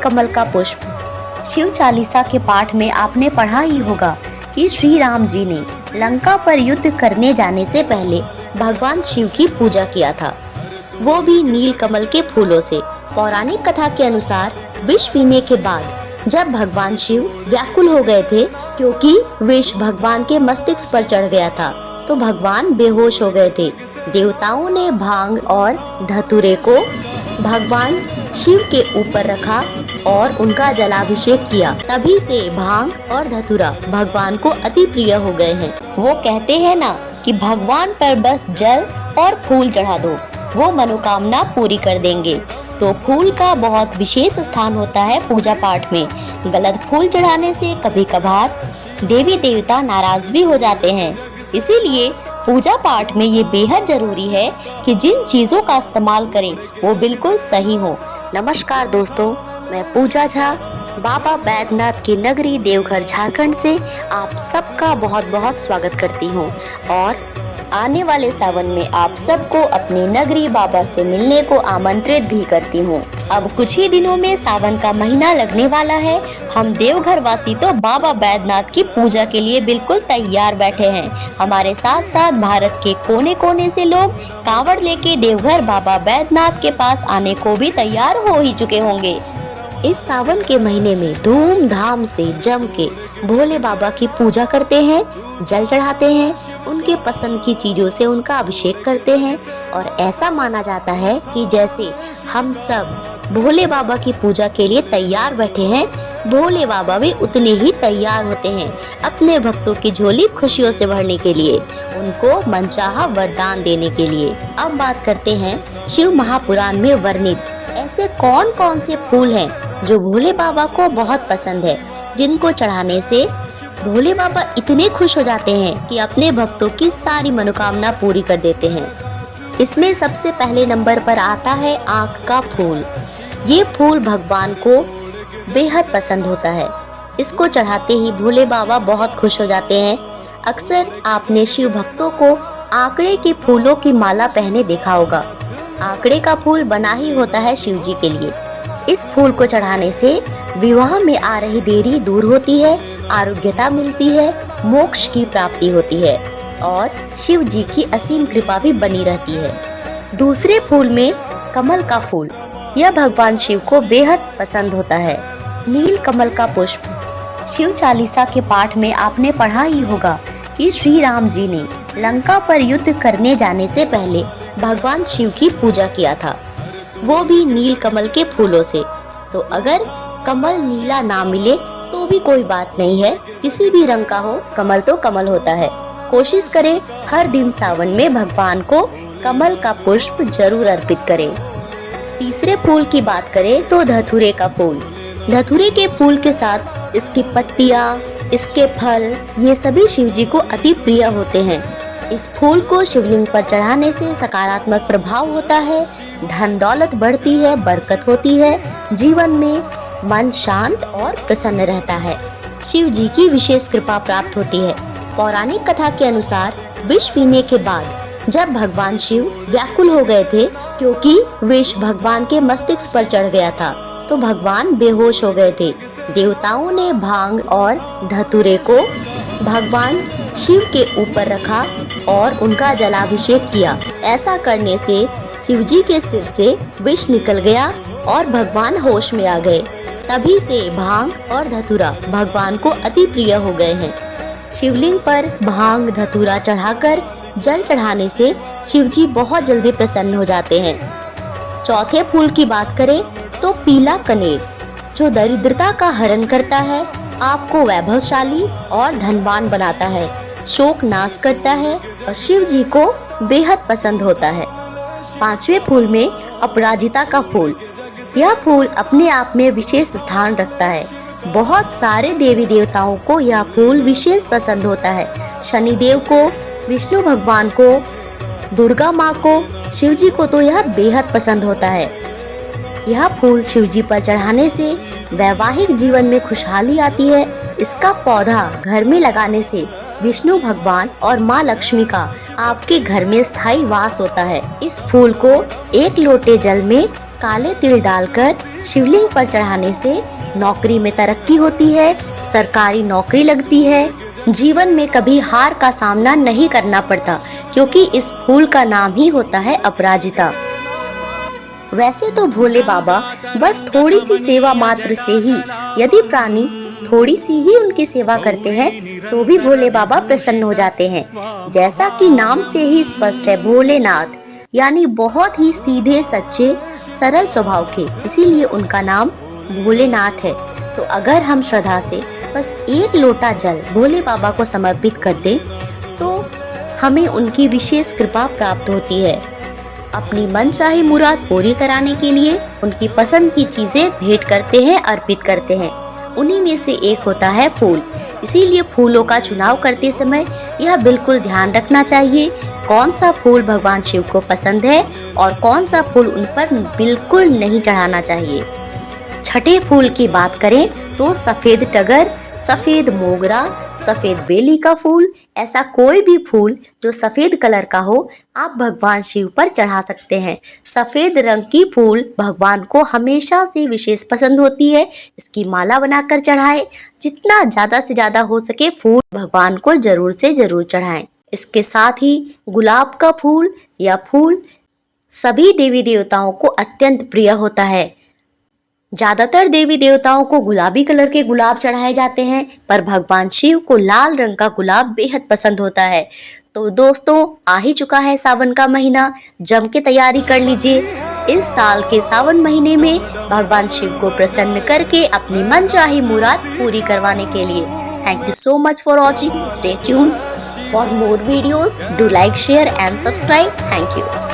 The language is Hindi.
कमल का पुष्प। शिव चालीसा के पाठ में आपने पढ़ा ही होगा कि श्री राम जी ने लंका पर युद्ध करने जाने से पहले भगवान शिव की पूजा किया था, वो भी नील कमल के फूलों से। पौराणिक कथा के अनुसार विष पीने के बाद जब भगवान शिव व्याकुल हो गए थे, क्योंकि विष भगवान के मस्तिष्क पर चढ़ गया था, तो भगवान बेहोश हो गए थे। देवताओं ने भांग और धतूरे को भगवान शिव के ऊपर रखा और उनका जलाभिषेक किया। तभी से भांग और धतूरा भगवान को अति प्रिय हो गए हैं। वो कहते हैं ना कि भगवान पर बस जल और फूल चढ़ा दो, वो मनोकामना पूरी कर देंगे। तो फूल का बहुत विशेष स्थान होता है पूजा पाठ में। गलत फूल चढ़ाने से कभी कभार देवी देवता नाराज भी हो जाते हैं। इसीलिए पूजा पाठ में ये बेहद जरूरी है कि जिन चीजों का इस्तेमाल करें वो बिल्कुल सही हो। नमस्कार दोस्तों, मैं पूजा झा बाबा बैद्यनाथ की नगरी देवघर झारखंड से आप सबका बहुत बहुत स्वागत करती हूँ और आने वाले सावन में आप सबको अपनी नगरी बाबा से मिलने को आमंत्रित भी करती हूँ। अब कुछ ही दिनों में सावन का महीना लगने वाला है। हम देवघर वासी तो बाबा बैद्यनाथ की पूजा के लिए बिल्कुल तैयार बैठे हैं। हमारे साथ साथ भारत के कोने कोने से लोग कांवड़ लेके देवघर बाबा बैद्यनाथ के पास आने को भी तैयार हो ही चुके होंगे। इस सावन के महीने में धूमधाम से जम के भोले बाबा की पूजा करते हैं, जल चढ़ाते हैं, उनके पसंद की चीजों से उनका अभिषेक करते हैं और ऐसा माना जाता है कि जैसे हम सब भोले बाबा की पूजा के लिए तैयार बैठे हैं, भोले बाबा भी उतने ही तैयार होते हैं अपने भक्तों की झोली खुशियों से भरने के लिए, उनको मनचाहा वरदान देने के लिए। अब बात करते हैं शिव महापुराण में वर्णित ऐसे कौन कौन से फूल हैं जो भोले बाबा को बहुत पसंद है, जिनको चढ़ाने से भोले बाबा इतने खुश हो जाते हैं कि अपने भक्तों की सारी मनोकामना पूरी कर देते हैं। इसमें सबसे पहले नंबर पर आता है आँख का फूल। ये फूल भगवान को बेहद पसंद होता है। इसको चढ़ाते ही भोले बाबा बहुत खुश हो जाते हैं। अक्सर आपने शिव भक्तों को आंकड़े के फूलों की माला पहने देखा होगा। आंकड़े का फूल बना ही होता है शिव जी के लिए। इस फूल को चढ़ाने से विवाह में आ रही देरी दूर होती है, आरोग्यता मिलती है, मोक्ष की प्राप्ति होती है और शिव जी की असीम कृपा भी बनी रहती है। दूसरे फूल में कमल का फूल, यह भगवान शिव को बेहद पसंद होता है। नील कमल का पुष्प। शिव चालीसा के पाठ में आपने पढ़ा ही होगा कि श्री राम जी ने लंका पर युद्ध करने जाने से पहले भगवान शिव की पूजा किया था, वो भी नील कमल के फूलों से। तो अगर कमल नीला ना मिले तो भी कोई बात नहीं है, किसी भी रंग का हो, कमल तो कमल होता है। कोशिश करें हर दिन सावन में भगवान को कमल का पुष्प जरूर अर्पित करें। तीसरे फूल की बात करें तो धतूरे का फूल। धतूरे के फूल के साथ इसकी पत्तियां, इसके फल, ये सभी शिव जी को अति प्रिय होते हैं। इस फूल को शिवलिंग पर चढ़ाने से सकारात्मक प्रभाव होता है, धन दौलत बढ़ती है, बरकत होती है, जीवन में मन शांत और प्रसन्न रहता है, शिव जी की विशेष कृपा प्राप्त होती है। पौराणिक कथा के अनुसार विष पीने के बाद जब भगवान शिव व्याकुल हो गए थे, क्योंकि विष भगवान के मस्तिष्क पर चढ़ गया था, तो भगवान बेहोश हो गए थे। देवताओं ने भांग और धतूरे को भगवान शिव के ऊपर रखा और उनका जलाभिषेक किया। ऐसा करने से शिव जी के सिर से विष निकल गया और भगवान होश में आ गए। तभी से भांग और धतूरा भगवान को अति प्रिय हो गए हैं। शिवलिंग पर भांग धतूरा चढ़ाकर जल चढ़ाने से शिव जी बहुत जल्दी प्रसन्न हो जाते हैं। चौथे फूल की बात करें तो पीला कनेर, जो दरिद्रता का हरण करता है, आपको वैभवशाली और धनवान बनाता है, शोक नाश करता है और शिव जी को बेहद पसंद होता है। पांचवें फूल में अपराजिता का फूल। यह फूल अपने आप में विशेष स्थान रखता है। बहुत सारे देवी देवताओं को यह फूल विशेष पसंद होता है। शनिदेव को, विष्णु भगवान को, दुर्गा माँ को, शिव जी को तो यह बेहद पसंद होता है। यह फूल शिव जी पर चढ़ाने से वैवाहिक जीवन में खुशहाली आती है। इसका पौधा घर में लगाने से विष्णु भगवान और माँ लक्ष्मी का आपके घर में स्थायी वास होता है। इस फूल को एक लोटे जल में काले तिल डालकर शिवलिंग पर चढ़ाने से नौकरी में तरक्की होती है, सरकारी नौकरी लगती है, जीवन में कभी हार का सामना नहीं करना पड़ता, क्योंकि इस फूल का नाम ही होता है अपराजिता। वैसे तो भोले बाबा बस थोड़ी सी सेवा मात्र से ही, यदि प्राणी थोड़ी सी ही उनकी सेवा करते हैं तो भी भोले बाबा प्रसन्न हो जाते हैं। जैसा कि नाम से ही स्पष्ट है, भोलेनाथ यानी बहुत ही सीधे सच्चे सरल स्वभाव के, इसीलिए उनका नाम भोलेनाथ है। तो अगर हम श्रद्धा से बस एक लोटा जल भोले बाबा को समर्पित कर दें तो हमें उनकी विशेष कृपा प्राप्त होती है। अपनी मनचाही मुराद पूरी कराने के लिए उनकी पसंद की चीजें भेंट करते हैं, अर्पित करते हैं। उन्हीं में से एक होता है फूल। इसीलिए फूलों का चुनाव करते समय यह बिल्कुल ध्यान रखना चाहिए कौन सा फूल भगवान शिव को पसंद है और कौन सा फूल उन पर बिल्कुल नहीं चढ़ाना चाहिए। छठे फूल की बात करें तो सफेद टगर, सफेद मोगरा, सफेद बेली का फूल, ऐसा कोई भी फूल जो सफेद कलर का हो आप भगवान शिव पर चढ़ा सकते हैं। सफेद रंग की फूल भगवान को हमेशा से विशेष पसंद होती है। इसकी माला बनाकर चढ़ाएं। जितना ज्यादा से ज्यादा हो सके फूल भगवान को जरूर से जरूर चढ़ाएं। इसके साथ ही गुलाब का फूल या फूल सभी देवी देवताओं को अत्यंत प्रिय होता है। ज्यादातर देवी देवताओं को गुलाबी कलर के गुलाब चढ़ाए जाते हैं, पर भगवान शिव को लाल रंग का गुलाब बेहद पसंद होता है। तो दोस्तों, आ ही चुका है सावन का महीना, जम के तैयारी कर लीजिए। इस साल के सावन महीने में भगवान शिव को प्रसन्न करके अपनी मनचाही मुराद पूरी करवाने के लिए। Thank you so much for watching. Stay tuned for more videos. Do like, share and subscribe. Thank you.